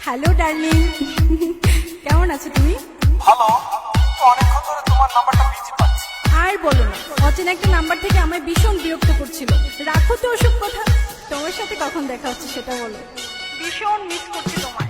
Hello darling, কেমন আছো তুমি? ভালো। অনেকক্ষণ ধরে তোমার নাম্বারটা বিজি পাচ্ছি। আর বলো না, অচেনা একটা নাম্বার থেকে আমায় ভীষণ বিরক্ত করছিল। রাখো তো ওসব কথা, তোমার সাথে কখন দেখা হচ্ছে সেটা বলো। ভীষণ মিস করছি তোমায়।